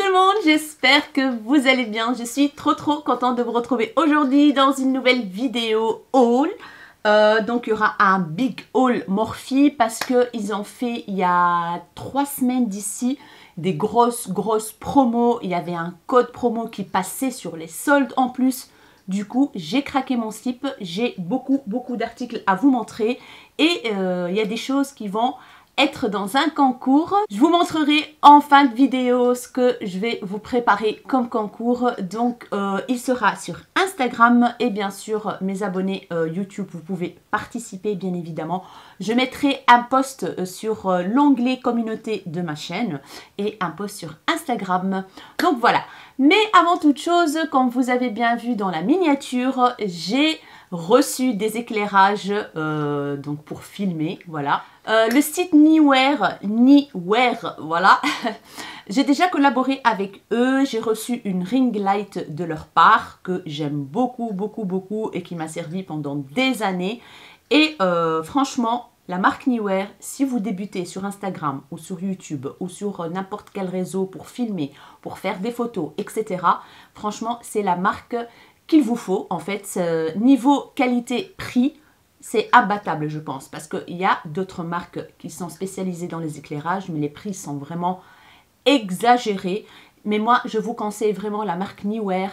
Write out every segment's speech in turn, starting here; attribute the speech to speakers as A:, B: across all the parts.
A: le monde, j'espère que vous allez bien. Je suis trop contente de vous retrouver aujourd'hui dans une nouvelle vidéo haul. Donc il y aura un big haul Morphe parce qu'ils ont fait il y a 3 semaines d'ici des grosses promos. Il y avait un code promo qui passait sur les soldes en plus. Du coup, j'ai craqué mon slip. J'ai beaucoup d'articles à vous montrer. Et il y a des choses qui vont être dans un concours. Je vous montrerai en fin de vidéo ce que je vais vous préparer comme concours. Donc il sera sur Instagram et bien sûr mes abonnés YouTube, vous pouvez participer bien évidemment. Je mettrai un post sur l'onglet communauté de ma chaîne et un post sur Instagram. Donc voilà. Mais avant toute chose, comme vous avez bien vu dans la miniature, j'ai reçu des éclairages donc pour filmer, voilà. Le site Neewer, voilà. J'ai déjà collaboré avec eux, j'ai reçu une ring light de leur part que j'aime beaucoup et qui m'a servi pendant des années. Et franchement, la marque Neewer, si vous débutez sur Instagram ou sur YouTube ou sur n'importe quel réseau pour filmer, pour faire des photos, etc. Franchement, c'est la marque qu'il vous faut. En fait, niveau qualité-prix, c'est imbattable, je pense. Parce qu'il y a d'autres marques qui sont spécialisées dans les éclairages, mais les prix sont vraiment exagérés. Mais moi, je vous conseille vraiment la marque Neewer.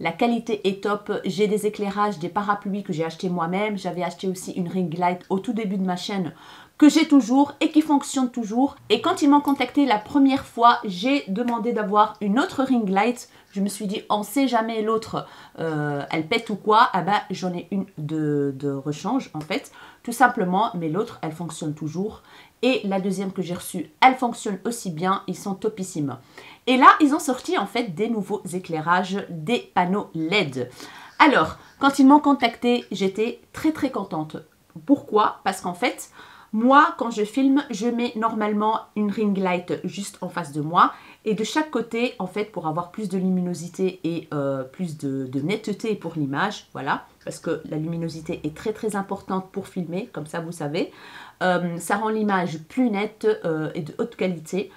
A: La qualité est top. J'ai des éclairages, des parapluies que j'ai acheté moi-même. J'avais acheté aussi une ring light au tout début de ma chaîne que j'ai toujours et qui fonctionne toujours. Et quand ils m'ont contacté la première fois, j'ai demandé d'avoir une autre ring light. Je me suis dit, on ne sait jamais l'autre, elle pète ou quoi. Ah bah, j'en ai une de rechange en fait, tout simplement. Mais l'autre, elle fonctionne toujours. Et la deuxième que j'ai reçue, elle fonctionne aussi bien. Ils sont topissimes. Et là, ils ont sorti en fait des nouveaux éclairages, des panneaux LED. Alors, quand ils m'ont contacté, j'étais très contente. Pourquoi? Parce qu'en fait, moi, quand je filme, je mets normalement une ring light juste en face de moi. Et de chaque côté, en fait, pour avoir plus de luminosité et plus de netteté pour l'image, voilà. Parce que la luminosité est très importante pour filmer, comme ça vous savez. Ça rend l'image plus nette et de haute qualité.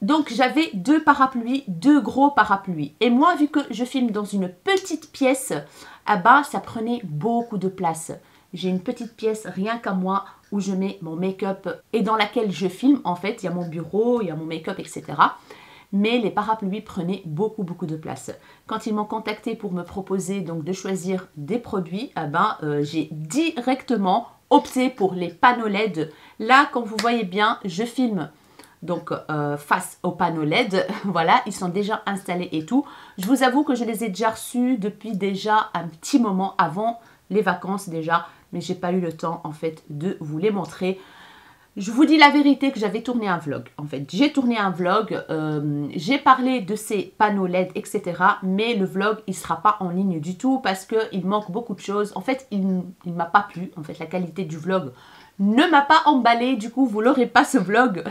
A: Donc j'avais deux parapluies, deux gros parapluies. Et moi, vu que je filme dans une petite pièce, ah bah, ça prenait beaucoup de place. J'ai une petite pièce rien qu'à moi où je mets mon make-up et dans laquelle je filme. En fait, il y a mon bureau, il y a mon make-up, etc. Mais les parapluies prenaient beaucoup de place. Quand ils m'ont contacté pour me proposer donc de choisir des produits, ah ben, j'ai directement opté pour les panneaux LED. Là, comme vous voyez bien, je filme donc face aux panneaux LED. Voilà, ils sont déjà installés et tout. Je vous avoue que je les ai déjà reçus depuis déjà un petit moment avant les vacances déjà. Mais j'ai pas eu le temps en fait de vous les montrer. Je vous dis la vérité que j'avais tourné un vlog. En fait, j'ai tourné un vlog, j'ai parlé de ces panneaux LED, etc. Mais le vlog, il ne sera pas en ligne du tout parce qu'il manque beaucoup de choses. En fait, il ne m'a pas plu. En fait, la qualité du vlog ne m'a pas emballé. Du coup, vous n'aurez pas ce vlog.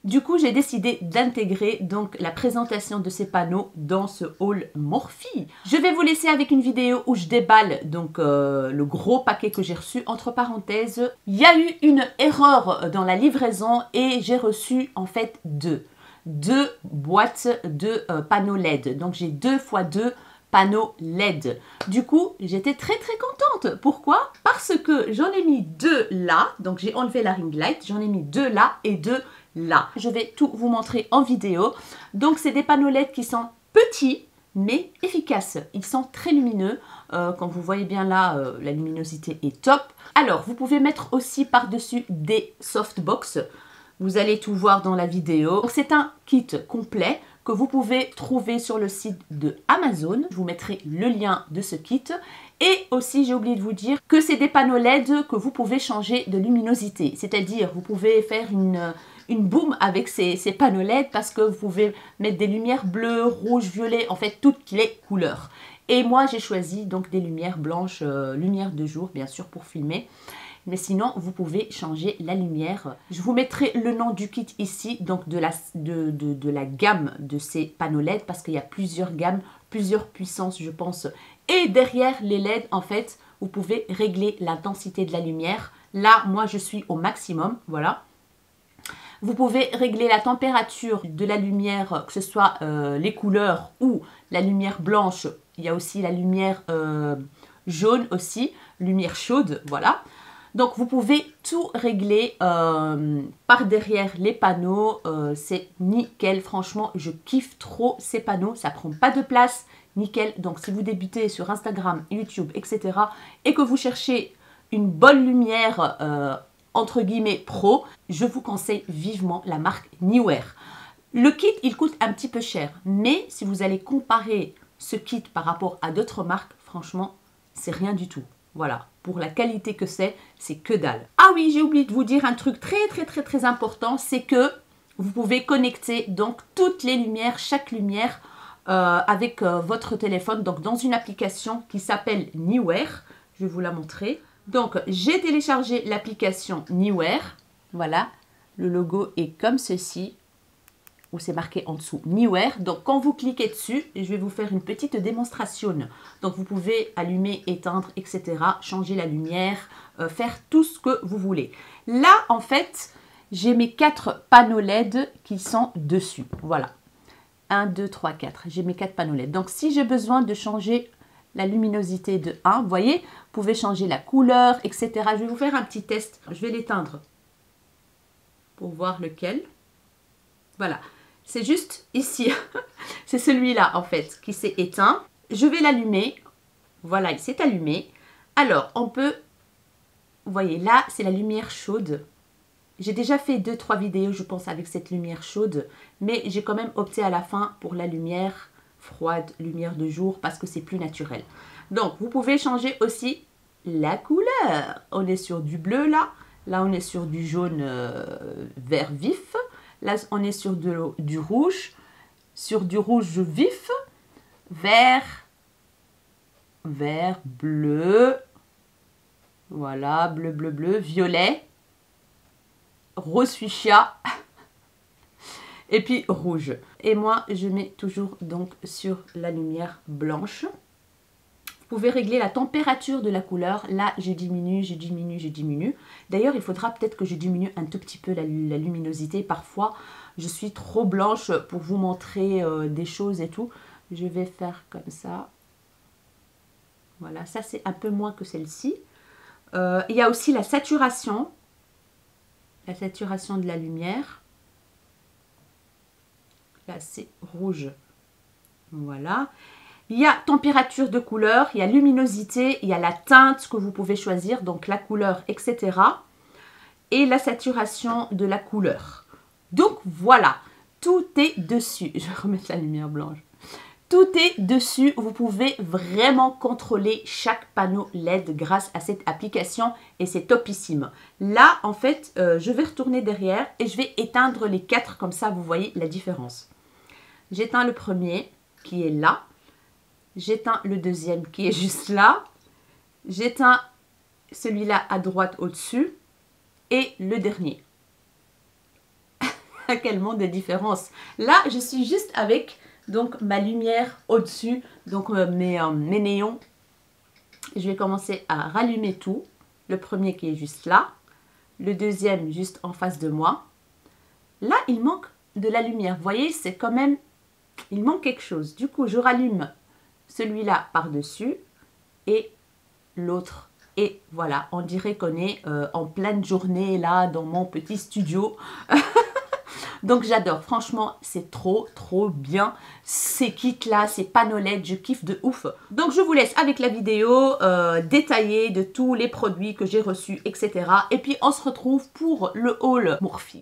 A: Du coup, j'ai décidé d'intégrer donc la présentation de ces panneaux dans ce haul Morphe. Je vais vous laisser avec une vidéo où je déballe donc le gros paquet que j'ai reçu. Entre parenthèses, il y a eu une erreur dans la livraison et j'ai reçu en fait deux boîtes de panneaux LED. Donc j'ai 2 x 2 panneaux LED. Du coup, j'étais très contente. Pourquoi? Parce que j'en ai mis 2 là. Donc j'ai enlevé la ring light. J'en ai mis 2 là et 2 là. Je vais tout vous montrer en vidéo. Donc c'est des panneaux LED qui sont petits mais efficaces. Ils sont très lumineux. Comme vous voyez bien là, la luminosité est top. Alors, vous pouvez mettre aussi par-dessus des softbox. Vous allez tout voir dans la vidéo. C'est un kit complet que vous pouvez trouver sur le site de Amazon. Je vous mettrai le lien de ce kit. Et aussi, j'ai oublié de vous dire que c'est des panneaux LED que vous pouvez changer de luminosité. C'est-à-dire, vous pouvez faire une boum avec ces panneaux LED parce que vous pouvez mettre des lumières bleues, rouges, violets, en fait, toutes les couleurs. Et moi, j'ai choisi donc des lumières blanches, lumière de jour, bien sûr, pour filmer. Mais sinon, vous pouvez changer la lumière. Je vous mettrai le nom du kit ici, donc de la gamme de ces panneaux LED, parce qu'il y a plusieurs gammes, plusieurs puissances, je pense. Et derrière les LED, en fait, vous pouvez régler l'intensité de la lumière. Là, moi, je suis au maximum, voilà. Vous pouvez régler la température de la lumière, que ce soit les couleurs ou la lumière blanche. Il y a aussi la lumière jaune aussi, lumière chaude, voilà. Donc vous pouvez tout régler par derrière les panneaux, c'est nickel, franchement je kiffe trop ces panneaux, ça prend pas de place, nickel. Donc si vous débutez sur Instagram, YouTube, etc. et que vous cherchez une bonne lumière entre guillemets pro, je vous conseille vivement la marque Neewer. Le kit il coûte un petit peu cher, mais si vous allez comparer ce kit par rapport à d'autres marques, franchement c'est rien du tout. Voilà, pour la qualité que c'est que dalle. Ah oui, j'ai oublié de vous dire un truc très important, c'est que vous pouvez connecter donc toutes les lumières, chaque lumière avec votre téléphone, donc dans une application qui s'appelle Neewer. Je vais vous la montrer. Donc, j'ai téléchargé l'application Neewer. Voilà, le logo est comme ceci, où c'est marqué en dessous Neewer. Donc quand vous cliquez dessus, je vais vous faire une petite démonstration. Donc vous pouvez allumer, éteindre, etc. Changer la lumière, faire tout ce que vous voulez. Là en fait, j'ai mes 4 panneaux LED qui sont dessus. Voilà. 1, 2, 3, 4. J'ai mes 4 panneaux LED. Donc si j'ai besoin de changer la luminosité de 1, vous voyez, vous pouvez changer la couleur, etc. Je vais vous faire un petit test. Je vais l'éteindre pour voir lequel. Voilà. C'est juste ici, c'est celui-là en fait qui s'est éteint. Je vais l'allumer, voilà il s'est allumé. Alors on peut, vous voyez là c'est la lumière chaude. J'ai déjà fait 2-3 vidéos je pense avec cette lumière chaude. Mais j'ai quand même opté à la fin pour la lumière froide, lumière de jour parce que c'est plus naturel. Donc vous pouvez changer aussi la couleur. On est sur du bleu là, là on est sur du jaune vert vif. Là, on est sur du rouge vif, vert, bleu, voilà, bleu, violet, rose fuchsia, et puis rouge. Et moi, je mets toujours donc sur la lumière blanche. Vous pouvez régler la température de la couleur. Là, je diminue. D'ailleurs, il faudra peut-être que je diminue un tout petit peu la luminosité. Parfois, je suis trop blanche pour vous montrer des choses et tout. Je vais faire comme ça. Voilà, ça c'est un peu moins que celle-ci. Il y a aussi la saturation. La saturation de la lumière. Là, c'est rouge. Voilà. Il y a température de couleur, il y a luminosité, il y a la teinte que vous pouvez choisir, donc la couleur, etc. Et la saturation de la couleur. Donc voilà, tout est dessus. Je vais remettre la lumière blanche. Tout est dessus. Vous pouvez vraiment contrôler chaque panneau LED grâce à cette application et c'est topissime. Là, en fait, je vais retourner derrière et je vais éteindre les 4, comme ça vous voyez la différence. J'éteins le premier qui est là. J'éteins le deuxième qui est juste là. J'éteins celui-là à droite au-dessus. Et le dernier. Quel monde de différence. Là, je suis juste avec donc ma lumière au-dessus. Donc mes néons. Je vais commencer à rallumer tout. Le premier qui est juste là. Le deuxième juste en face de moi. Là, il manque de la lumière. Vous voyez, c'est quand même... Il manque quelque chose. Du coup, je rallume celui-là par-dessus et l'autre. Et voilà, on dirait qu'on est en pleine journée là dans mon petit studio. Donc j'adore, franchement, c'est trop bien. Ces kits là, ces panneaux LED, je kiffe de ouf. Donc je vous laisse avec la vidéo détaillée de tous les produits que j'ai reçus, etc. Et puis on se retrouve pour le haul Morphe.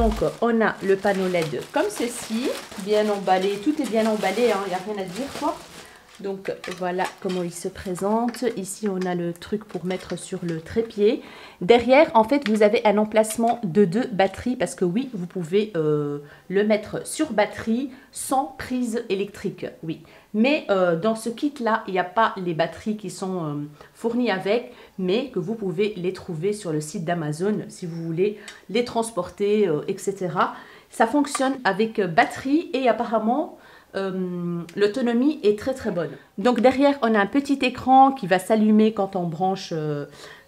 A: Donc, on a le panneau LED comme ceci, bien emballé. Tout est bien emballé, hein, il n'y a rien à dire, quoi. Donc, voilà comment il se présente. Ici, on a le truc pour mettre sur le trépied. Derrière, en fait, vous avez un emplacement de 2 batteries parce que oui, vous pouvez le mettre sur batterie sans prise électrique. Oui, mais dans ce kit-là, il n'y a pas les batteries qui sont fournies avec, mais que vous pouvez les trouver sur le site d'Amazon si vous voulez les transporter, etc. Ça fonctionne avec batterie et apparemment... l'autonomie est très très bonne. Donc derrière on a un petit écran qui va s'allumer quand on branche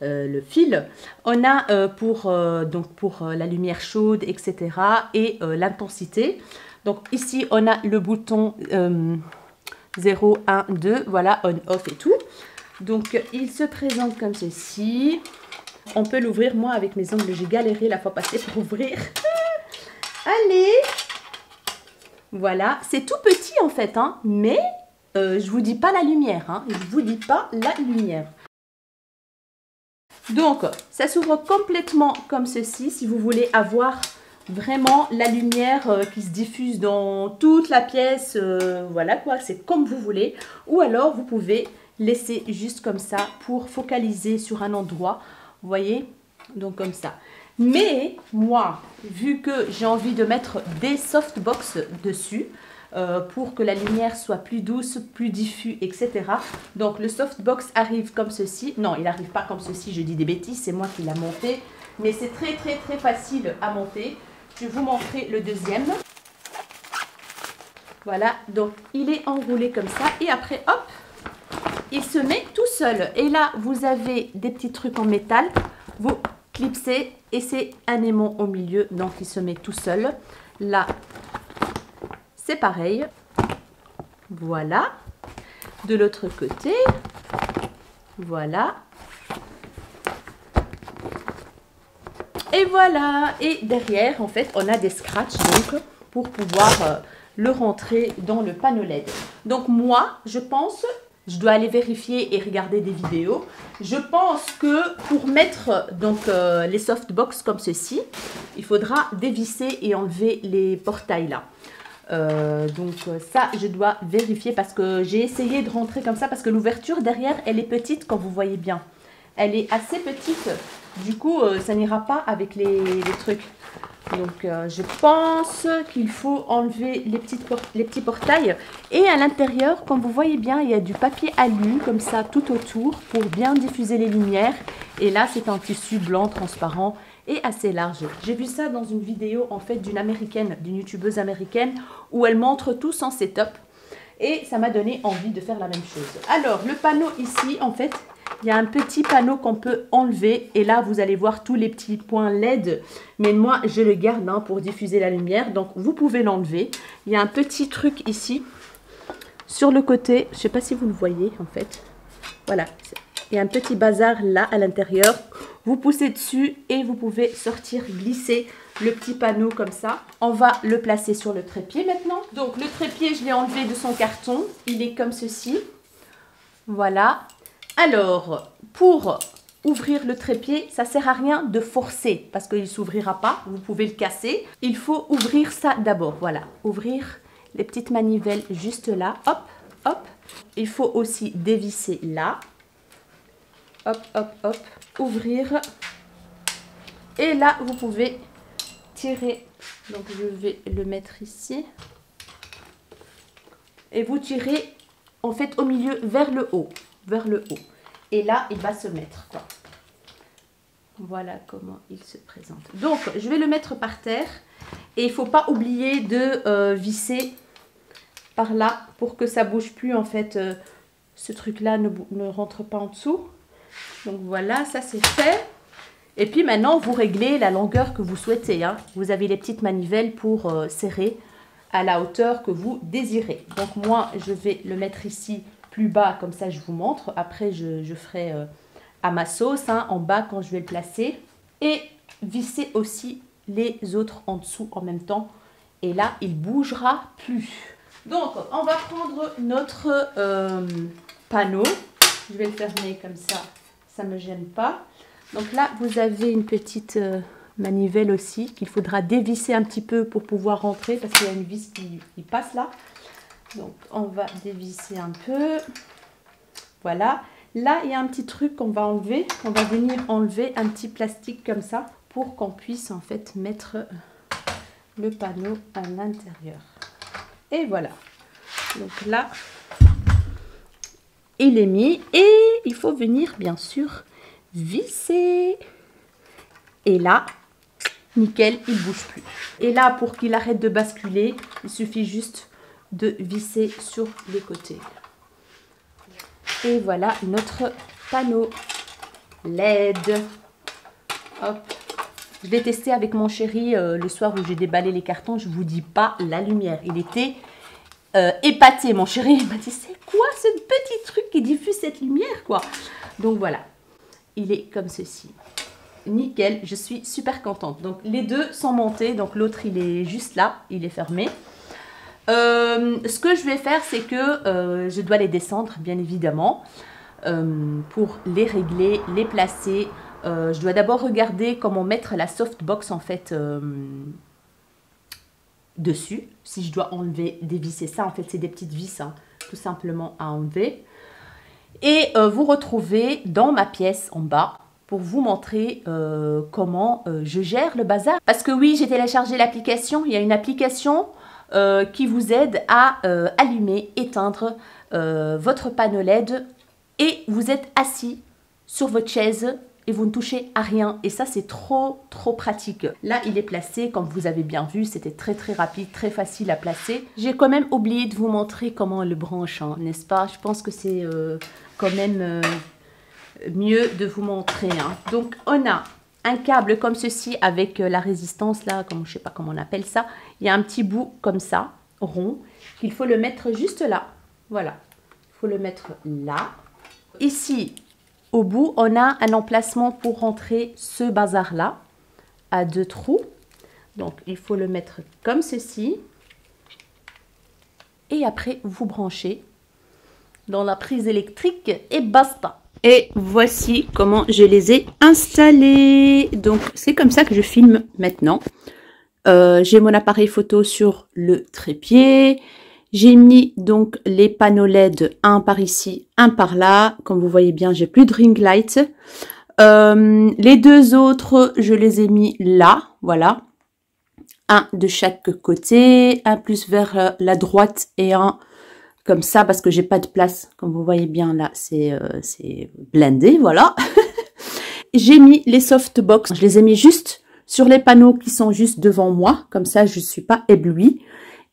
A: le fil. On a pour la lumière chaude, etc. et l'intensité. Donc ici on a le bouton 0, 1, 2, voilà, on, off et tout. Donc il se présente comme ceci. On peut l'ouvrir, moi avec mes ongles j'ai galéré la fois passée pour ouvrir. Allez! Voilà, c'est tout petit en fait, hein, mais je vous dis pas la lumière, hein, je vous dis pas la lumière. Donc, ça s'ouvre complètement comme ceci, si vous voulez avoir vraiment la lumière qui se diffuse dans toute la pièce, voilà quoi, c'est comme vous voulez. Ou alors, vous pouvez laisser juste comme ça pour focaliser sur un endroit, vous voyez, donc comme ça. Mais moi, vu que j'ai envie de mettre des softbox dessus pour que la lumière soit plus douce, plus diffuse, etc. Donc le softbox arrive comme ceci. Non, il n'arrive pas comme ceci, je dis des bêtises, c'est moi qui l'ai monté. Mais c'est très très très facile à monter. Je vais vous montrer le deuxième. Voilà, donc il est enroulé comme ça. Et après, hop, il se met tout seul. Et là, vous avez des petits trucs en métal. Vous clipsez et c'est un aimant au milieu, donc il se met tout seul. Là, c'est pareil. Voilà. De l'autre côté, voilà. Et voilà. Et derrière, en fait, on a des scratchs donc pour pouvoir le rentrer dans le panneau LED. Donc moi, je pense... Je dois aller vérifier et regarder des vidéos. Je pense que pour mettre donc les softbox comme ceci, il faudra dévisser et enlever les portails là. Donc ça, je dois vérifier parce que j'ai essayé de rentrer comme ça parce que l'ouverture derrière, elle est petite comme vous voyez bien. Elle est assez petite. Du coup, ça n'ira pas avec les trucs. Donc, je pense qu'il faut enlever les petits portails. Et à l'intérieur, comme vous voyez bien, il y a du papier alu, comme ça, tout autour, pour bien diffuser les lumières. Et là, c'est un tissu blanc, transparent et assez large. J'ai vu ça dans une vidéo, en fait, d'une américaine, d'une youtubeuse américaine, où elle montre tout son setup. Et ça m'a donné envie de faire la même chose. Alors, le panneau ici, en fait... Il y a un petit panneau qu'on peut enlever et là vous allez voir tous les petits points LED, mais moi je le garde hein, pour diffuser la lumière, donc vous pouvez l'enlever. Il y a un petit truc ici sur le côté, je ne sais pas si vous le voyez en fait, voilà, il y a un petit bazar là à l'intérieur, vous poussez dessus et vous pouvez sortir, glisser le petit panneau comme ça. On va le placer sur le trépied maintenant. Donc le trépied je l'ai enlevé de son carton, il est comme ceci, voilà. Alors, pour ouvrir le trépied, ça ne sert à rien de forcer parce qu'il ne s'ouvrira pas. Vous pouvez le casser. Il faut ouvrir ça d'abord. Voilà, ouvrir les petites manivelles juste là. Hop, hop. Il faut aussi dévisser là. Hop, hop, hop. Ouvrir. Et là, vous pouvez tirer. Donc, je vais le mettre ici. Et vous tirez en fait au milieu vers le haut. Vers le haut. Et là, il va se mettre, quoi. Voilà comment il se présente. Donc, je vais le mettre par terre. Et il ne faut pas oublier de visser par là pour que ça ne bouge plus, en fait. Ce truc-là ne rentre pas en dessous. Donc, voilà, ça c'est fait. Et puis maintenant, vous réglez la longueur que vous souhaitez. Hein. Vous avez les petites manivelles pour serrer à la hauteur que vous désirez. Donc, moi, je vais le mettre ici plus bas, comme ça je vous montre. Après je ferai à ma sauce hein, en bas quand je vais le placer. Et visser aussi les autres en dessous en même temps. Et là il bougera plus. Donc on va prendre notre panneau. Je vais le fermer comme ça, ça ne me gêne pas. Donc là vous avez une petite manivelle aussi, qu'il faudra dévisser un petit peu pour pouvoir rentrer, parce qu'il y a une vis qui passe là. Donc, on va dévisser un peu. Voilà. Là, il y a un petit truc qu'on va enlever. On va venir enlever un petit plastique comme ça pour qu'on puisse en fait mettre le panneau à l'intérieur. Et voilà. Donc là, il est mis et il faut venir bien sûr visser. Et là, nickel, il ne bouge plus. Et là, pour qu'il arrête de basculer, il suffit juste de visser sur les côtés. Et voilà notre panneau LED. Hop. Je l'ai testé avec mon chéri le soir où j'ai déballé les cartons. Je vous dis pas la lumière. Il était épaté. Mon chéri il m'a dit, c'est quoi ce petit truc qui diffuse cette lumière quoi. Donc voilà. Il est comme ceci. Nickel. Je suis super contente. Donc les deux sont montés. Donc l'autre il est juste là. Il est fermé. Ce que je vais faire, c'est que je dois les descendre, bien évidemment, pour les régler, les placer. Je dois d'abord regarder comment mettre la softbox, en fait, dessus. Si je dois enlever, dévisser ça, en fait, c'est des petites vis, hein, tout simplement à enlever. Et vous retrouvez dans ma pièce en bas pour vous montrer comment je gère le bazar. Parce que oui, j'ai téléchargé l'application. Il y a une application qui vous aide à allumer, éteindre votre panneau LED et vous êtes assis sur votre chaise et vous ne touchez à rien. Et ça, c'est trop pratique. Là, il est placé, comme vous avez bien vu, c'était très rapide, très facile à placer. J'ai quand même oublié de vous montrer comment on le branche, hein, n'est-ce pas? Je pense que c'est quand même mieux de vous montrer. Hein. Donc, on a un câble comme ceci avec la résistance là, comme je sais pas comment on appelle ça. Il y a un petit bout comme ça, rond, qu'il faut le mettre juste là. Voilà, il faut le mettre là. Ici, au bout, on a un emplacement pour rentrer ce bazar là, à 2 trous. Donc, il faut le mettre comme ceci. Et après, vous branchez dans la prise électrique et basta. Et voici comment je les ai installés. Donc, c'est comme ça que je filme maintenant. J'ai mon appareil photo sur le trépied. J'ai mis donc les panneaux LED, un par ici, un par là. Comme vous voyez bien, j'ai plus de ring light. Les deux autres, je les ai mis là, voilà. Un de chaque côté, un plus vers la droite et un comme ça parce que j'ai pas de place. Comme vous voyez bien là, c'est blindé, voilà. J'ai mis les softbox, je les ai mis juste sur les panneaux qui sont juste devant moi. Comme ça, je suis pas éblouie.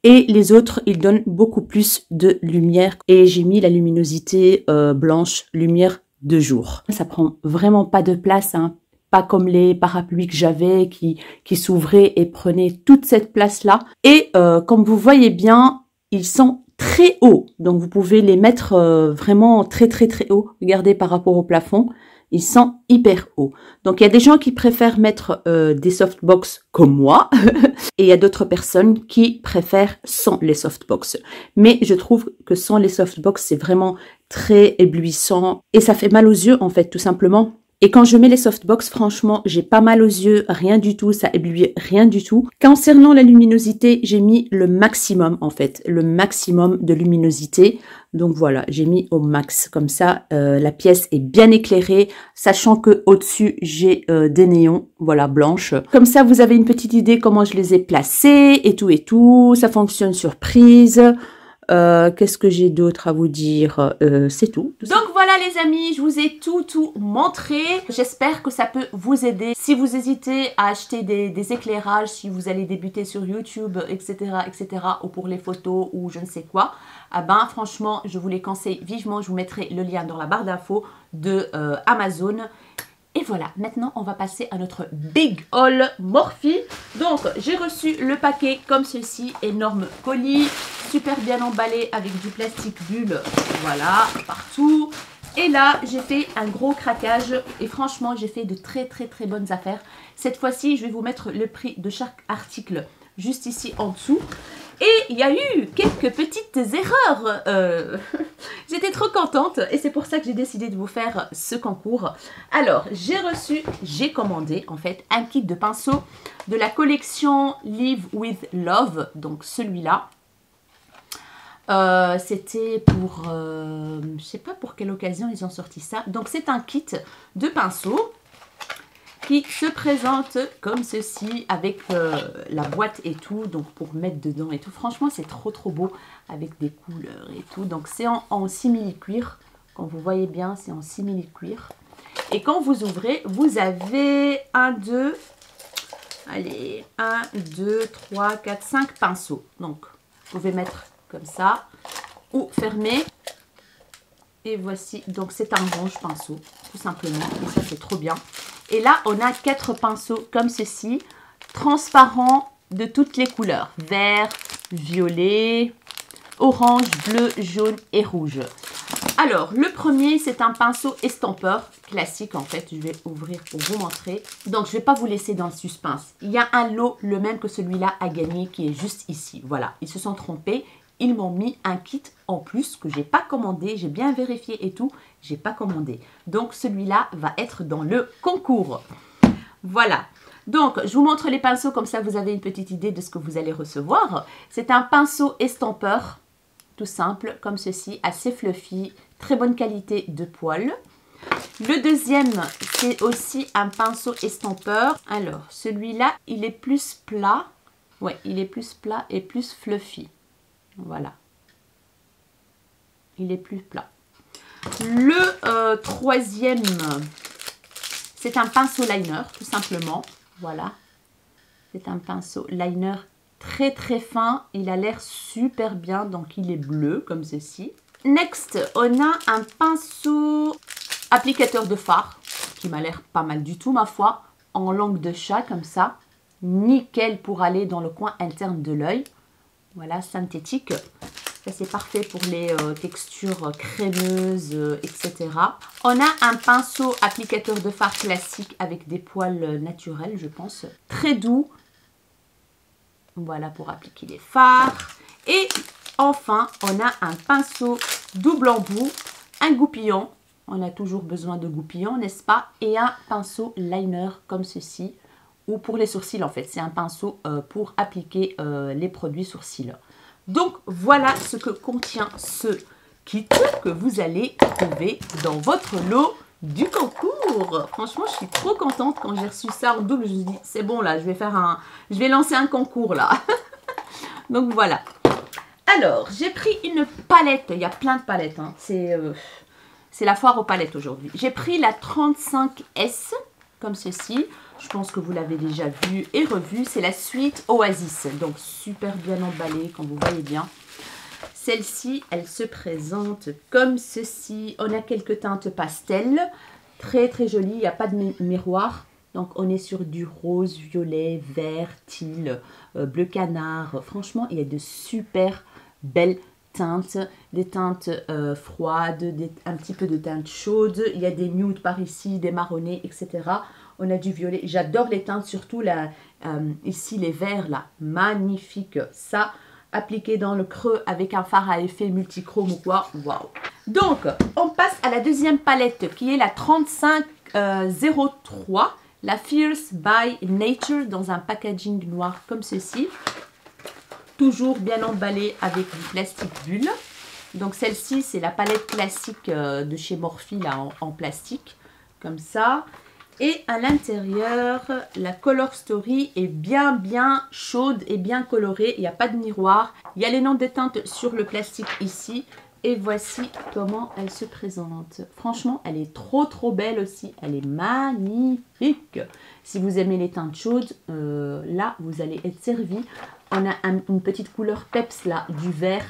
A: Et les autres, ils donnent beaucoup plus de lumière. Et j'ai mis la luminosité blanche, lumière de jour. Ça prend vraiment pas de place, hein. Pas comme les parapluies que j'avais qui s'ouvraient et prenaient toute cette place-là. Et comme vous voyez bien, ils sont très hauts. Donc vous pouvez les mettre vraiment très haut. Regardez par rapport au plafond. Ils sont hyper hauts. Donc, il y a des gens qui préfèrent mettre des softbox comme moi. Et il y a d'autres personnes qui préfèrent sans les softbox. Mais je trouve que sans les softbox, c'est vraiment très éblouissant. Et ça fait mal aux yeux, en fait, tout simplement. Et quand je mets les softbox, franchement, j'ai pas mal aux yeux, rien du tout, ça éblouit rien du tout. Concernant la luminosité, j'ai mis le maximum, en fait, le maximum de luminosité. Donc voilà, j'ai mis au max, comme ça, la pièce est bien éclairée, sachant que au-dessus, j'ai des néons, voilà, blanches. Comme ça, vous avez une petite idée comment je les ai placés, et tout, ça fonctionne sur prise. Qu'est-ce que j'ai d'autre à vous dire? C'est tout. Donc voilà les amis, je vous ai tout montré. J'espère que ça peut vous aider. Si vous hésitez à acheter des éclairages, si vous allez débuter sur YouTube, etc., ou pour les photos ou je ne sais quoi, ah ben franchement, je vous les conseille vivement. Je vous mettrai le lien dans la barre d'infos de Amazon. Et voilà, maintenant on va passer à notre Big Haul Morphe. Donc j'ai reçu le paquet comme ceci, énorme colis, super bien emballé avec du plastique bulle, voilà, partout. Et là j'ai fait un gros craquage et franchement j'ai fait de très bonnes affaires. Cette fois-ci je vais vous mettre le prix de chaque article juste ici en dessous. Et il y a eu quelques petites erreurs. J'étais trop contente et c'est pour ça que j'ai décidé de vous faire ce concours. Alors, j'ai commandé en fait un kit de pinceaux de la collection Live with Love, donc celui-là. C'était pour, je sais pas pour quelle occasion ils ont sorti ça. Donc c'est un kit de pinceaux qui se présente comme ceci avec la boîte et tout, donc pour mettre dedans et tout. Franchement, c'est trop beau avec des couleurs et tout. Donc c'est en simili-cuir. Quand vous voyez bien, c'est en simili-cuir. Et quand vous ouvrez, vous avez 1, 2, 3, 4, 5 pinceaux. Donc, vous pouvez mettre comme ça ou fermer. Et voici, donc c'est un range pinceau, tout simplement. Et ça, c'est trop bien. Et là, on a 4 pinceaux comme ceci, transparents de toutes les couleurs. Vert, violet, orange, bleu, jaune et rouge. Alors, le premier, c'est un pinceau estampeur classique en fait. Je vais ouvrir pour vous montrer. Donc, je ne vais pas vous laisser dans le suspense. Il y a un lot, le même que celui-là, à gagner qui est juste ici. Voilà, ils se sont trompés. Ils m'ont mis un kit en plus que j'ai pas commandé. J'ai bien vérifié et tout. J'ai pas commandé. Donc, celui-là va être dans le concours. Voilà. Donc, je vous montre les pinceaux. Comme ça, vous avez une petite idée de ce que vous allez recevoir. C'est un pinceau estampeur. Tout simple, comme ceci. Assez fluffy. Très bonne qualité de poil. Le deuxième, c'est aussi un pinceau estampeur. Alors, celui-là, il est plus plat. Ouais, il est plus plat et plus fluffy. Voilà. Il est plus plat. Le troisième, c'est un pinceau liner, tout simplement. Voilà. C'est un pinceau liner très fin. Il a l'air super bien, donc il est bleu, comme ceci. Next, on a un pinceau applicateur de fard, qui m'a l'air pas mal du tout, ma foi. En langue de chat, comme ça. Nickel pour aller dans le coin interne de l'œil. Voilà, synthétique. Ça, c'est parfait pour les textures crémeuses, etc. On a un pinceau applicateur de fard classique avec des poils naturels, je pense. Très doux. Voilà, pour appliquer les fards. Et enfin, on a un pinceau double embout, un goupillon. On a toujours besoin de goupillons, n'est-ce pas? Et un pinceau liner comme ceci. Ou pour les sourcils en fait, c'est un pinceau pour appliquer les produits sourcils. Donc voilà ce que contient ce kit que vous allez trouver dans votre lot du concours. Franchement, je suis trop contente quand j'ai reçu ça en double. Je me suis dit, c'est bon là, je vais lancer un concours là. Donc voilà. Alors, j'ai pris une palette. Il y a plein de palettes. Hein. C'est la foire aux palettes aujourd'hui. J'ai pris la 35S comme ceci. Je pense que vous l'avez déjà vu et revu. C'est la suite Oasis. Donc, super bien emballée, comme vous voyez bien. Celle-ci, elle se présente comme ceci. On a quelques teintes pastel. Très jolie. Il n'y a pas de miroir. Donc, on est sur du rose, violet, vert, teal, bleu canard. Franchement, il y a de super belles teintes. Des teintes froides, un petit peu de teintes chaudes. Il y a des nudes par ici, des marronnés, etc. On a du violet. J'adore les teintes, surtout là, ici les verts là, magnifique. Ça, appliqué dans le creux avec un fard à effet multichrome ou quoi, waouh. Donc, on passe à la deuxième palette qui est la 3503, la Fierce by Nature dans un packaging noir comme ceci. Toujours bien emballée avec du plastique bulle. Donc celle-ci, c'est la palette classique de chez Morphe là en plastique, comme ça. Et à l'intérieur, la Color Story est bien chaude et bien colorée. Il n'y a pas de miroir. Il y a les noms des teintes sur le plastique ici. Et voici comment elle se présente. Franchement, elle est trop belle aussi. Elle est magnifique. Si vous aimez les teintes chaudes, là, vous allez être servi. On a une petite couleur peps là, du vert.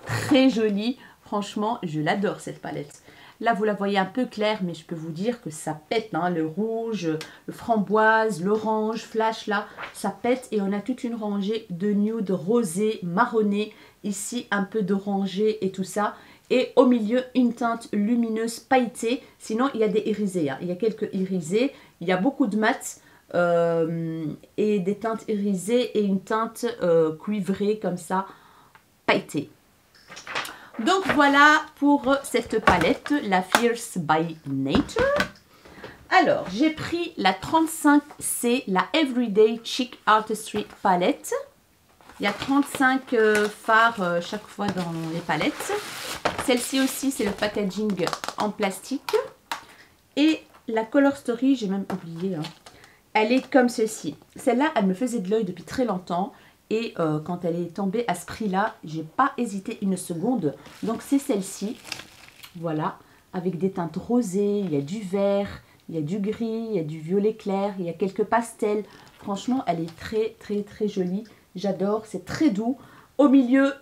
A: Très jolie. Franchement, je l'adore cette palette. Là, vous la voyez un peu claire, mais je peux vous dire que ça pète. Hein, le rouge, le framboise, l'orange, flash, là, ça pète. Et on a toute une rangée de nude rosé, marronné. Ici, un peu d'orangé et tout ça. Et au milieu, une teinte lumineuse pailletée. Sinon, il y a des irisés. Hein. Il y a quelques irisés. Il y a beaucoup de mat et des teintes irisées et une teinte cuivrée comme ça. pailleté. Donc voilà pour cette palette, la Fierce by Nature. Alors, j'ai pris la 35C, la Everyday Chic Artistry palette. Il y a 35 fards chaque fois dans les palettes. Celle-ci aussi, c'est le packaging en plastique. Et la Color Story, j'ai même oublié, hein. Elle est comme ceci. Celle-là, elle me faisait de l'œil depuis très longtemps. Et quand elle est tombée à ce prix-là, j'ai pas hésité une seconde. Donc c'est celle-ci. Voilà, avec des teintes rosées, il y a du vert, il y a du gris, il y a du violet clair, il y a quelques pastels. Franchement, elle est très très très jolie. J'adore, c'est très doux. Au milieu,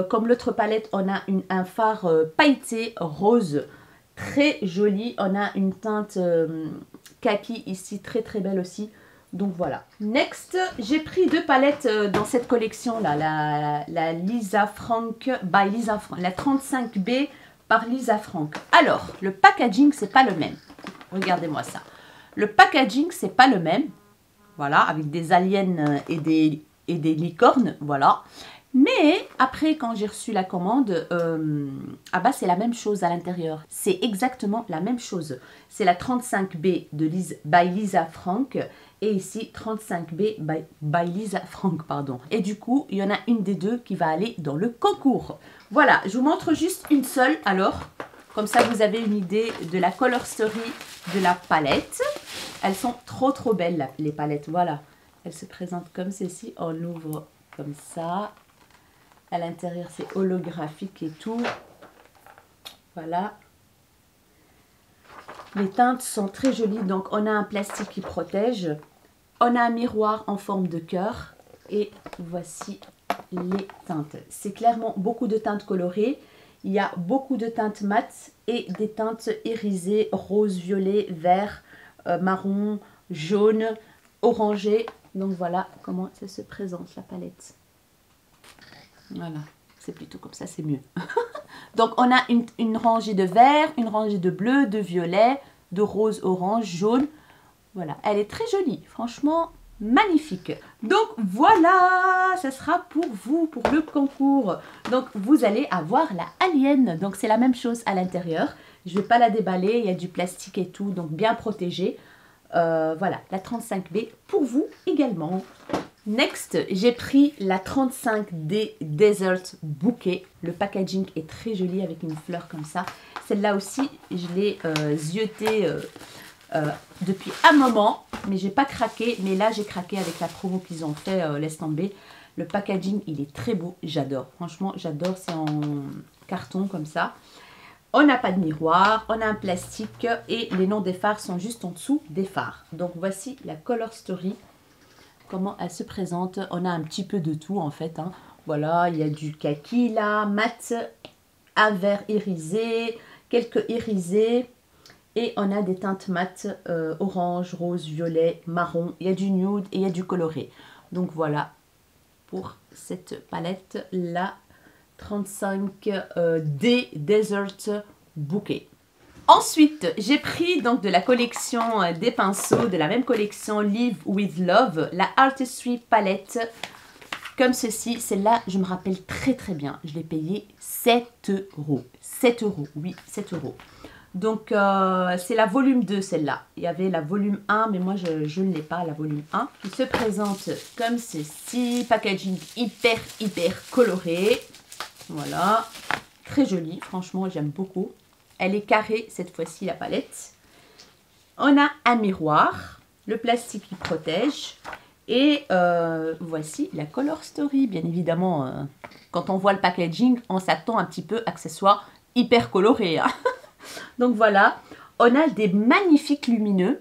A: comme l'autre palette, on a un fard pailleté rose, très joli. On a une teinte kaki ici, très très belle aussi. Donc voilà. Next, j'ai pris deux palettes dans cette collection-là. La Lisa Frank by Lisa Frank, la 35B par Lisa Frank. Alors, le packaging, c'est pas le même. Regardez-moi ça. Le packaging, c'est pas le même. Voilà, avec des aliens et des licornes, voilà. Mais après, quand j'ai reçu la commande, ah bah c'est la même chose à l'intérieur. C'est exactement la même chose. C'est la 35B by Lisa Frank et ici 35B by Lisa Frank, pardon. Et du coup, il y en a une des deux qui va aller dans le concours. Voilà, je vous montre juste une seule alors. Comme ça, vous avez une idée de la color story de la palette. Elles sont trop trop belles les palettes, voilà. Elles se présentent comme ceci, on ouvre comme ça. À l'intérieur, c'est holographique et tout. Voilà. Les teintes sont très jolies. Donc, on a un plastique qui protège. On a un miroir en forme de cœur. Et voici les teintes. C'est clairement beaucoup de teintes colorées. Il y a beaucoup de teintes mates et des teintes irisées, rose, violet, vert, marron, jaune, orangé. Donc, voilà comment ça se présente, la palette. Voilà, c'est plutôt comme ça, c'est mieux. Donc, on a une rangée de vert, une rangée de bleu, de violet, de rose, orange, jaune. Voilà, elle est très jolie. Franchement, magnifique. Donc, voilà, ça sera pour vous, pour le concours. Donc, vous allez avoir la Alien. Donc, c'est la même chose à l'intérieur. Je ne vais pas la déballer, il y a du plastique et tout, donc bien protégé. Voilà, la 35B pour vous également. Next, j'ai pris la 35D Desert Bouquet. Le packaging est très joli avec une fleur comme ça. Celle-là aussi, je l'ai zioté depuis un moment, mais j'ai pas craqué. Mais là, j'ai craqué avec la promo qu'ils ont fait, laisse tomber. Le packaging, il est très beau, j'adore. Franchement, j'adore, c'est en carton comme ça. On n'a pas de miroir, on a un plastique et les noms des fards sont juste en dessous des fards. Donc, voici la Color Story. Comment elle se présente. On a un petit peu de tout en fait, hein. Voilà, il y a du kaki là, mat, un vert irisé, quelques irisés. Et on a des teintes mat, orange, rose, violet, marron. Il y a du nude et il y a du coloré. Donc voilà pour cette palette, la 35D Desert Bouquet. Ensuite, j'ai pris donc de la collection des pinceaux, de la même collection Live with Love, la Artistry palette, comme ceci. Celle-là, je me rappelle très très bien. Je l'ai payée 7 €. 7 €, oui, 7 €. Donc, c'est la volume 2, celle-là. Il y avait la volume 1, mais moi, je ne l'ai pas, la volume 1. Qui se présente comme ceci. Packaging hyper, hyper coloré. Voilà. Très joli, franchement, j'aime beaucoup. Elle est carrée cette fois-ci, la palette. On a un miroir, le plastique qui protège. Et voici la Color Story. Bien évidemment, quand on voit le packaging, on s'attend un petit peu à que ce soit hyper coloré, hein. Donc voilà, on a des magnifiques lumineux.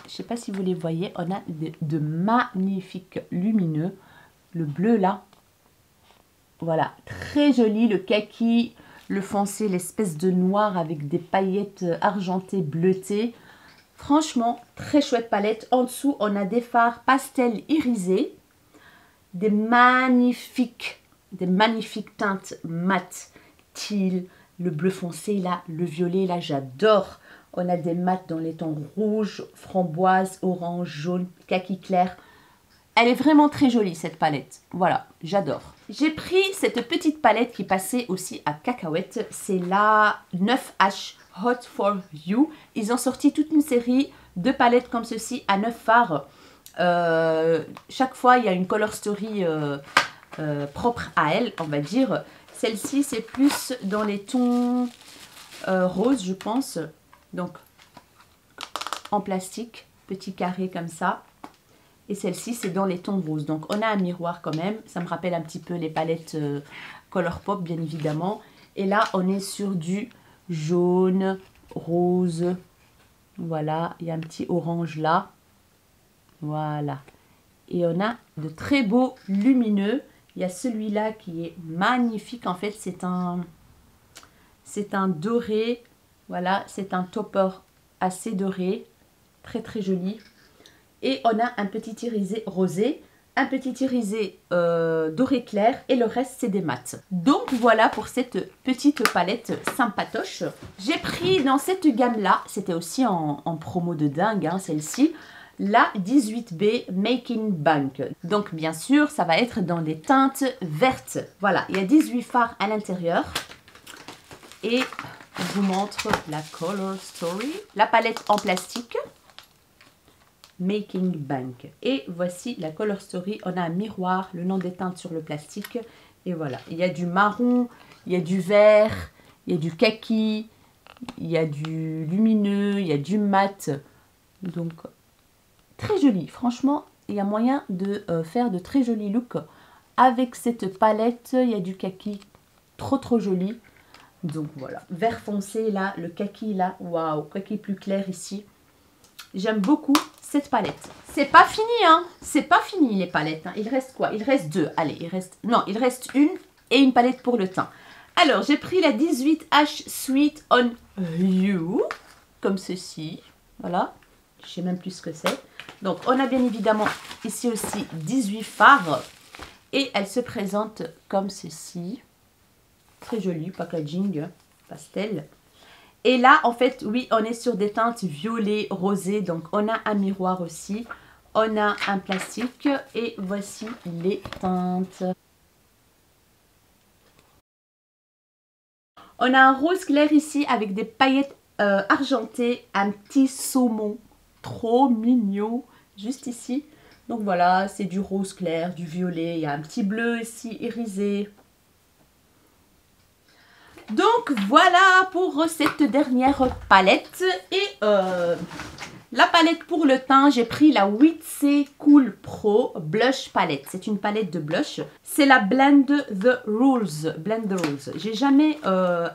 A: Je ne sais pas si vous les voyez, on a de magnifiques lumineux. Le bleu là, voilà, très joli, le kaki, le foncé, l'espèce de noir avec des paillettes argentées, bleutées. Franchement, très chouette palette. En dessous, on a des fards pastel irisés, des magnifiques teintes mat, teal, le bleu foncé là, le violet là, j'adore. On a des mats dans les tons rouge, framboise, orange, jaune, kaki clair. Elle est vraiment très jolie cette palette. Voilà, j'adore. J'ai pris cette petite palette qui passait aussi à cacahuètes. C'est la 9H Hot for You. Ils ont sorti toute une série de palettes comme ceci à 9 fards. Chaque fois, il y a une color story propre à elle, on va dire. Celle-ci, c'est plus dans les tons roses, je pense. Donc, en plastique, petit carré comme ça. Et celle-ci, c'est dans les tons roses. Donc, on a un miroir quand même. Ça me rappelle un petit peu les palettes Colourpop, bien évidemment. Et là, on est sur du jaune, rose. Voilà, il y a un petit orange là. Voilà. Et on a de très beaux lumineux. Il y a celui-là qui est magnifique. En fait, c'est un doré. Voilà, c'est un topper assez doré. Très, très joli. Et on a un petit irisé rosé, un petit irisé doré clair et le reste c'est des mats. Donc voilà pour cette petite palette sympatoche. J'ai pris dans cette gamme là, c'était aussi en promo de dingue hein, celle-ci, la 18B Making Bank. Donc bien sûr ça va être dans des teintes vertes. Voilà, il y a 18 fards à l'intérieur. Et je vous montre la Color Story, la palette en plastique. Making Bank. Et voici la Color Story. On a un miroir, le nom des teintes sur le plastique. Et voilà. Il y a du marron, il y a du vert, il y a du kaki, il y a du lumineux, il y a du mat. Donc, très joli. Franchement, il y a moyen de faire de très jolis looks avec cette palette. Il y a du kaki trop trop joli. Donc voilà. Vert foncé là, le kaki là. Waouh, kaki plus clair ici. J'aime beaucoup cette palette. C'est pas fini, hein. C'est pas fini les palettes. Hein. Il reste quoi? Il reste deux. Allez, il reste... Non, il reste une et une palette pour le teint. Alors, j'ai pris la 18H Sweet on You. Comme ceci. Voilà. Je sais même plus ce que c'est. Donc, on a bien évidemment ici aussi 18 fards. Et elle se présente comme ceci. Très joli packaging pastel. Et là, en fait, oui, on est sur des teintes violet, rosé. Donc, on a un miroir aussi. On a un plastique. Et voici les teintes. On a un rose clair ici avec des paillettes argentées. Un petit saumon. Trop mignon. Juste ici. Donc, voilà, c'est du rose clair, du violet. Il y a un petit bleu ici, irisé. Donc voilà pour cette dernière palette. Et la palette pour le teint, j'ai pris la 8C Cool Pro Blush Palette. C'est une palette de blush. C'est la Blend the Rules. Blend the Rules. J'ai jamais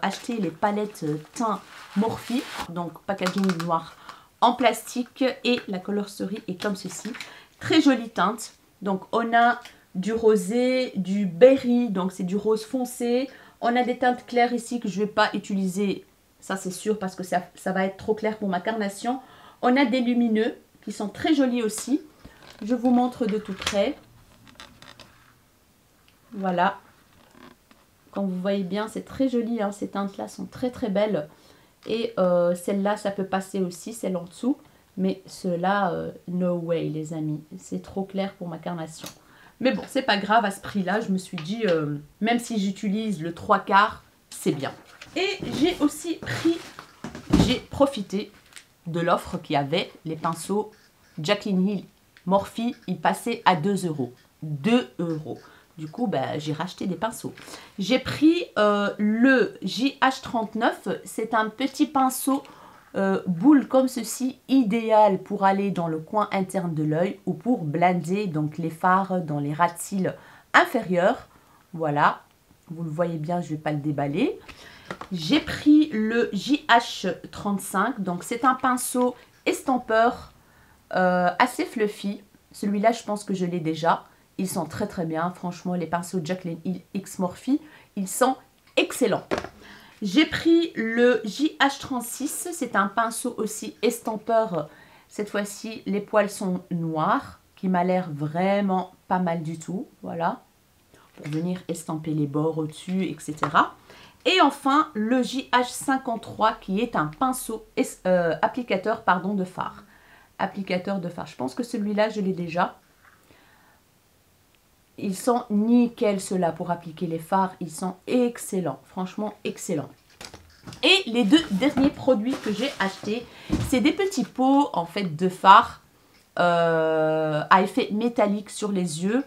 A: acheté les palettes teint Morphe. Donc packaging noir en plastique. Et la Color Story est comme ceci. Très jolie teinte. Donc on a du rosé, du berry. Donc c'est du rose foncé. On a des teintes claires ici que je ne vais pas utiliser, ça c'est sûr parce que ça va être trop clair pour ma carnation. On a des lumineux qui sont très jolis aussi. Je vous montre de tout près. Voilà. Comme vous voyez bien, c'est très joli. Hein. Ces teintes-là sont très très belles. Et celle-là, ça peut passer aussi, celle en dessous. Mais ceux-là, no way les amis. C'est trop clair pour ma carnation. Mais bon, c'est pas grave à ce prix-là. Je me suis dit, même si j'utilise le 3/4, c'est bien. Et j'ai aussi j'ai profité de l'offre qui avait les pinceaux Jaclyn Hill Morphe. Ils passaient à 2 €. 2 €. Du coup, bah, j'ai racheté des pinceaux. J'ai pris le JH39. C'est un petit pinceau boule comme ceci, idéal pour aller dans le coin interne de l'œil ou pour blinder donc les fards dans les ras de cils inférieurs. Voilà, vous le voyez bien, je ne vais pas le déballer. J'ai pris le JH35, donc c'est un pinceau estampeur assez fluffy. Celui-là, je pense que je l'ai déjà. Ils sont très très bien, franchement, les pinceaux Jaclyn Hill X Morphe, ils sont excellents. J'ai pris le JH36, c'est un pinceau aussi estampeur. Cette fois-ci, les poils sont noirs, qui m'a l'air vraiment pas mal du tout. Voilà, pour venir estamper les bords au-dessus, etc. Et enfin, le JH53, qui est un pinceau applicateur de fard. Applicateur de fard. Je pense que celui-là, je l'ai déjà. Ils sont nickel ceux-là pour appliquer les fards. Ils sont excellents, franchement excellents. Et les deux derniers produits que j'ai achetés, c'est des petits pots en fait de fard à effet métallique sur les yeux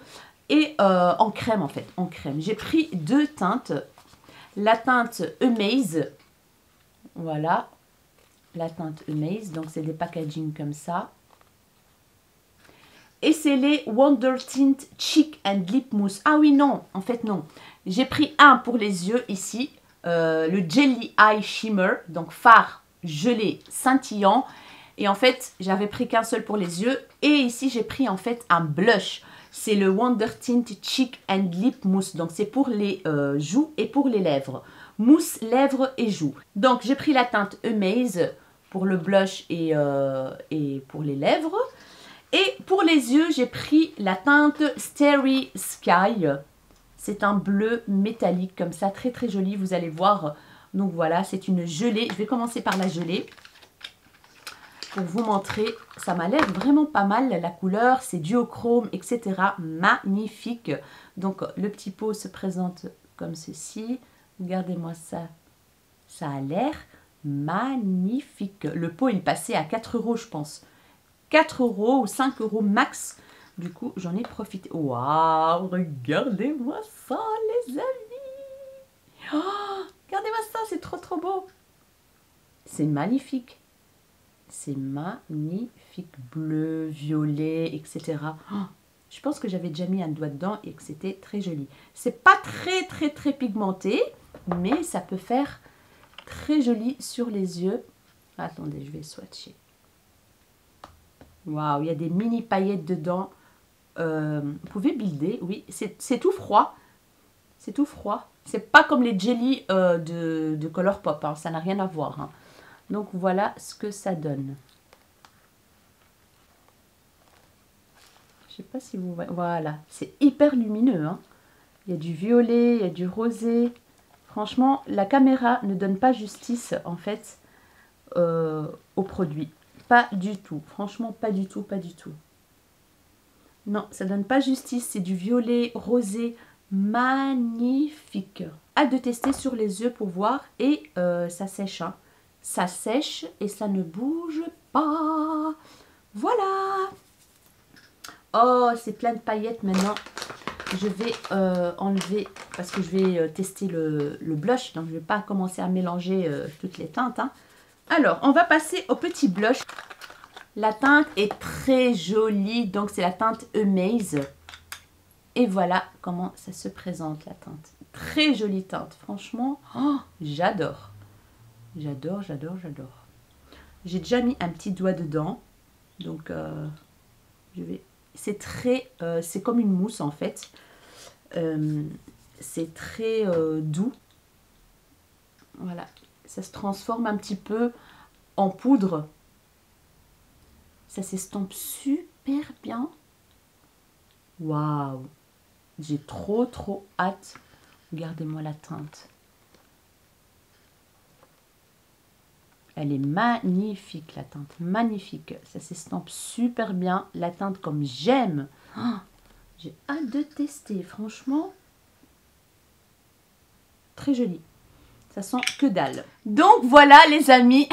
A: et en crème en fait, en crème. J'ai pris deux teintes, la teinte Amaze, voilà, la teinte Amaze, donc c'est des packaging comme ça. Et c'est les Wonder Tint Cheek and Lip Mousse. Ah oui, non, en fait non. J'ai pris un pour les yeux ici, le Jelly Eye Shimmer, donc fard gelé scintillant. Et en fait, j'avais pris qu'un seul pour les yeux. Et ici, j'ai pris en fait un blush. C'est le Wonder Tint Cheek and Lip Mousse. Donc, c'est pour les joues et pour les lèvres. Mousse, lèvres et joues. Donc, j'ai pris la teinte Amaze pour le blush et pour les lèvres. Et pour les yeux, j'ai pris la teinte Starry Sky. C'est un bleu métallique comme ça, très très joli. Vous allez voir. Donc, voilà, c'est une gelée. Je vais commencer par la gelée. Pour vous montrer, ça m'a l'air vraiment pas mal, la couleur, c'est duochrome, etc. Magnifique. Donc, le petit pot se présente comme ceci. Regardez-moi ça. Ça a l'air magnifique. Le pot, il passait à 4 €, je pense. 4 € ou 5 € max. Du coup, j'en ai profité. Waouh, regardez-moi ça, les amis. Oh, regardez-moi ça, c'est trop, trop beau. C'est magnifique. C'est magnifique, bleu, violet, etc. Oh, je pense que j'avais déjà mis un doigt dedans et que c'était très joli. C'est pas très pigmenté, mais ça peut faire très joli sur les yeux. Attendez, je vais swatcher. Waouh, il y a des mini paillettes dedans. Vous pouvez builder, oui, c'est tout froid. C'est tout froid. C'est pas comme les jelly de Colourpop, hein, ça n'a rien à voir. Hein. Donc voilà ce que ça donne. Je sais pas si vous voyez. Voilà, c'est hyper lumineux. Hein. Il y a du violet, il y a du rosé. Franchement, la caméra ne donne pas justice en fait au produit. Pas du tout. Franchement, pas du tout, pas du tout. Non, ça donne pas justice. C'est du violet, rosé, magnifique. Hâte de tester sur les yeux pour voir. Et ça sèche. Hein. Ça sèche et ça ne bouge pas. Voilà. Oh, c'est plein de paillettes maintenant. Je vais enlever parce que je vais tester le blush. Donc, je ne vais pas commencer à mélanger toutes les teintes. Hein. Alors, on va passer au petit blush. La teinte est très jolie. Donc, c'est la teinte Amaze. Et voilà comment ça se présente, la teinte. Très jolie teinte. Franchement, oh, j'adore. J'adore, j'adore, j'adore. J'ai déjà mis un petit doigt dedans. Donc, je vais... C'est très... c'est comme une mousse, en fait. C'est très doux. Voilà. Ça se transforme un petit peu en poudre. Ça s'estompe super bien. Waouh! J'ai trop hâte. Regardez-moi la teinte. Elle est magnifique, la teinte. Magnifique. Ça s'estompe super bien. La teinte comme j'aime. Oh, j'ai hâte de tester. Franchement, très joli. Ça sent que dalle. Donc voilà les amis.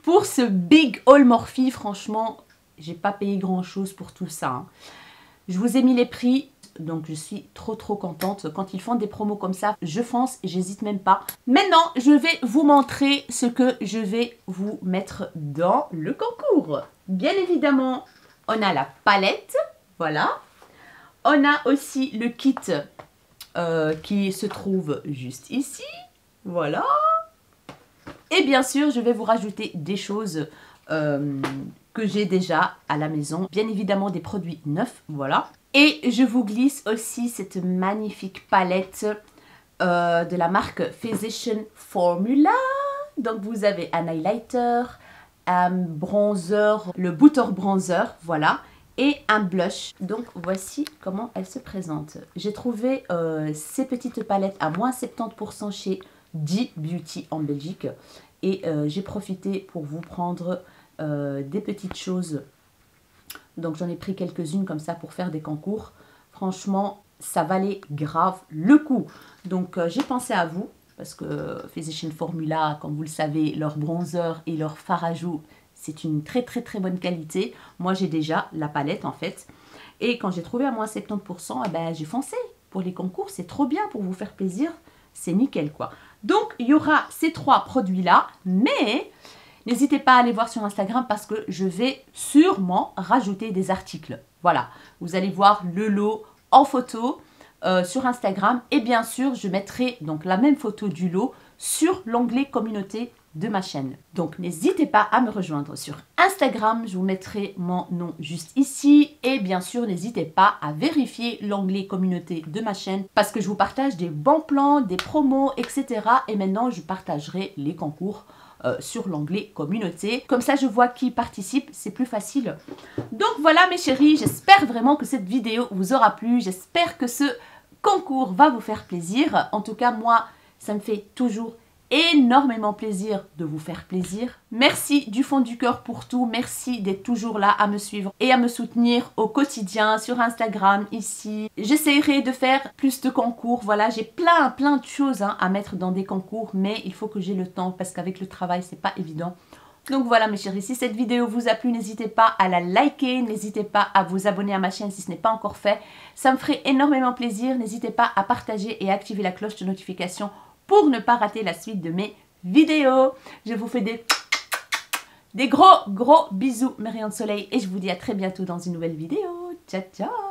A: Pour ce Big Haul Morphe, franchement, j'ai pas payé grand chose pour tout ça. Hein. Je vous ai mis les prix. Donc je suis trop contente. Quand ils font des promos comme ça, je fonce et j'hésite même pas. Maintenant, je vais vous montrer ce que je vais vous mettre dans le concours. Bien évidemment, on a la palette. Voilà. On a aussi le kit qui se trouve juste ici. Voilà. Et bien sûr, je vais vous rajouter des choses que j'ai déjà à la maison. Bien évidemment, des produits neufs. Voilà. Et je vous glisse aussi cette magnifique palette de la marque Physician Formula. Donc vous avez un highlighter, un bronzer, le Butter Bronzer, voilà, et un blush. Donc voici comment elle se présente. J'ai trouvé ces petites palettes à moins 70% chez D-Beauty en Belgique. Et j'ai profité pour vous prendre des petites choses Donc j'en ai pris quelques-unes comme ça pour faire des concours. Franchement, ça valait grave le coup. Donc j'ai pensé à vous, parce que Physician Formula, comme vous le savez, leur bronzer et leur fard à joues, c'est une très bonne qualité. Moi j'ai déjà la palette en fait. Et quand j'ai trouvé à moins 70%, eh ben, j'ai foncé. Pour les concours, c'est trop bien pour vous faire plaisir. C'est nickel quoi. Donc il y aura ces 3 produits là, mais n'hésitez pas à aller voir sur Instagram parce que je vais sûrement rajouter des articles. Voilà, vous allez voir le lot en photo sur Instagram. Et bien sûr, je mettrai donc la même photo du lot sur l'onglet communauté de ma chaîne. Donc n'hésitez pas à me rejoindre sur Instagram, je vous mettrai mon nom juste ici et bien sûr n'hésitez pas à vérifier l'onglet communauté de ma chaîne parce que je vous partage des bons plans, des promos, etc. Et maintenant je partagerai les concours sur l'onglet communauté. Comme ça je vois qui participe, c'est plus facile. Donc voilà mes chéris, j'espère vraiment que cette vidéo vous aura plu, j'espère que ce concours va vous faire plaisir. En tout cas moi ça me fait toujours énormément plaisir de vous faire plaisir. Merci du fond du cœur pour tout. Merci d'être toujours là à me suivre et à me soutenir au quotidien sur Instagram ici. J'essaierai de faire plus de concours. Voilà, j'ai plein de choses à mettre dans des concours, mais il faut que j'ai le temps parce qu'avec le travail, c'est pas évident. Donc voilà mes chéris, si cette vidéo vous a plu, n'hésitez pas à la liker, n'hésitez pas à vous abonner à ma chaîne si ce n'est pas encore fait. Ça me ferait énormément plaisir. N'hésitez pas à partager et à activer la cloche de notification pour ne pas rater la suite de mes vidéos. Je vous fais des gros bisous, mes rayons de soleil, et je vous dis à très bientôt dans une nouvelle vidéo. Ciao, ciao!